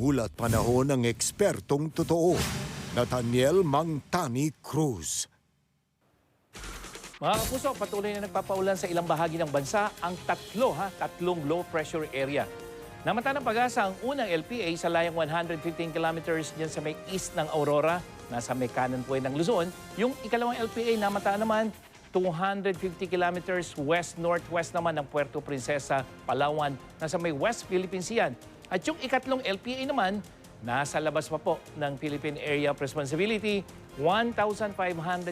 ulat panahon ng ekspertong totoo, Nathaniel Mangtani Cruz. Mga kapuso, patuloy na nagpapaulan sa ilang bahagi ng bansa ang tatlong low pressure area. Namata ng pag-asa ang unang LPA sa layang 115 kilometers dyan sa may east ng Aurora, nasa may kanan po ng Luzon. Yung ikalawang LPA namata naman 250 kilometers west-northwest naman ng Puerto Princesa, Palawan, nasa may West Philippine Sea. At yung ikatlong LPA naman, nasa labas pa po ng Philippine Area of Responsibility, 1,500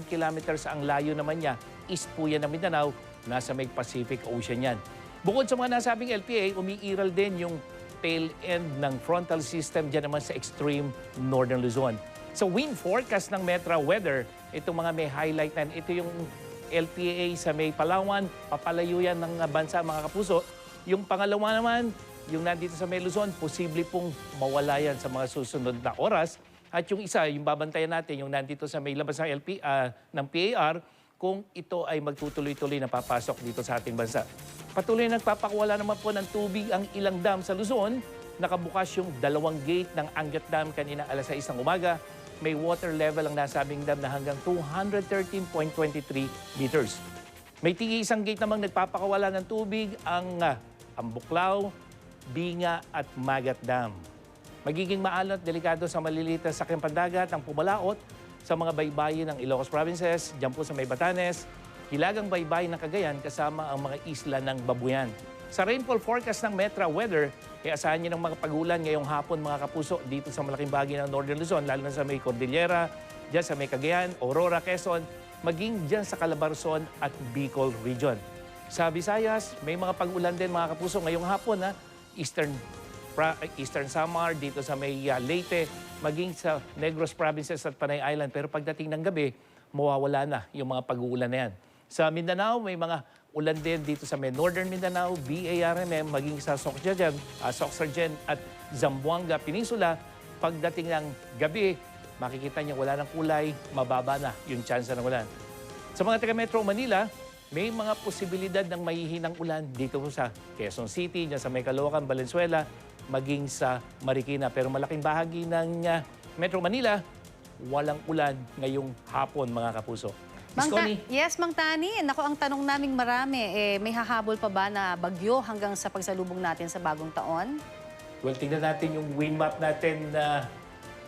kilometers ang layo naman niya. East po yan ng Mindanao, nasa may Pacific Ocean yan. Bukod sa mga nasabing LPA, umiiral din yung tail end ng frontal system dyan naman sa extreme northern Luzon. Sa wind forecast ng Metra Weather, itong mga may highlight na ito yung LPA sa may Palawan, papalayo yan ng bansa mga kapuso. Yung pangalawa naman, yung nandito sa may Luzon, posible pong mawala yan sa mga susunod na oras. At yung isa, yung babantayan natin, yung nandito sa may labas ng ng PAR, kung ito ay magtutuloy-tuloy na papasok dito sa ating bansa. Patuloy nagpapakuwala naman po ng tubig ang ilang dam sa Luzon. Nakabukas yung 2 gate ng Angat Dam kanina alas 6 ng umaga. May water level ang nasabing dam na hanggang 213.23 meters. May tig-isang gate namang nagpapakawala ng tubig ang Buklaw, Binga at Magat Dam. Magiging maalat, delikado sa maliliit na sakyang pandagat ang pumalaot sa mga baybayin ng Ilocos Provinces, dyan po sa may Batanes, Hilagang Baybayin ng Cagayan kasama ang mga isla ng Babuyan. Sa rainfall forecast ng Metra Weather, asahan niyo ng mga pag-ulan ngayong hapon mga kapuso dito sa malaking bahagi ng Northern Luzon, lalo na sa may Cordillera, dyan sa may Cagayan, Aurora, Quezon, maging dyan sa Calabarzon at Bicol Region. Sa Visayas, may mga pag-ulan din mga kapuso ngayong hapon, Eastern Samar, dito sa may Leyte, maging sa Negros Provinces at Panay Island. Pero pagdating ng gabi, mawawala na yung mga pag-uulan na yan. Sa Mindanao, may mga ulan din dito sa may Northern Mindanao, BARMM, maging sa Sorsogon at Zamboanga Peninsula. Pagdating ng gabi, makikita niyo wala ng kulay, mababa na yung chance ng ulan. Sa mga taga Metro Manila, may mga posibilidad ng mahihinang ulan dito sa Quezon City, dyan sa may Caloocan, Valenzuela, maging sa Marikina. Pero malaking bahagi ng Metro Manila, walang ulan ngayong hapon mga kapuso. Yes, Mang Tani. Naku, ang tanong naming marami, may hahabol pa ba na bagyo hanggang sa pagsalubong natin sa bagong taon? Well, tingnan natin yung wind map natin na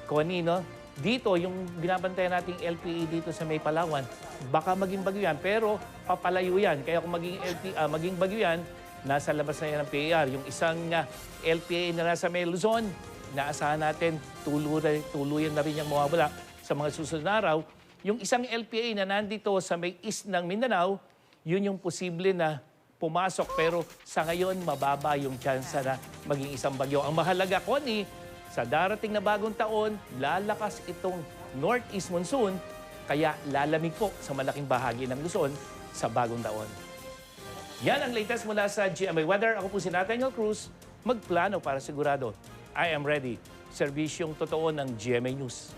no? Dito, yung binabantayan nating LPA dito sa may Palawan, baka maging bagyo yan, pero papalayo yan. Kaya kung maging bagyo yan, nasa labas na yan ng PAR. Yung isang LPA na nasa may Luzon, inaasahan natin tuluyan na rin yung mawawala sa mga susunod na araw. Yung isang LPA na nandito sa may east ng Mindanao, yun yung posible na pumasok. Pero sa ngayon, mababa yung chance na maging isang bagyo. Ang mahalaga, Connie, sa darating na bagong taon, lalakas itong northeast monsoon, kaya lalamig po sa malaking bahagi ng Luzon sa bagong taon. Yan ang latest mula sa GMA Weather. Ako po si Nathaniel Cruz, magplano para sigurado. I am ready. Serbisyong totoo ng GMA News.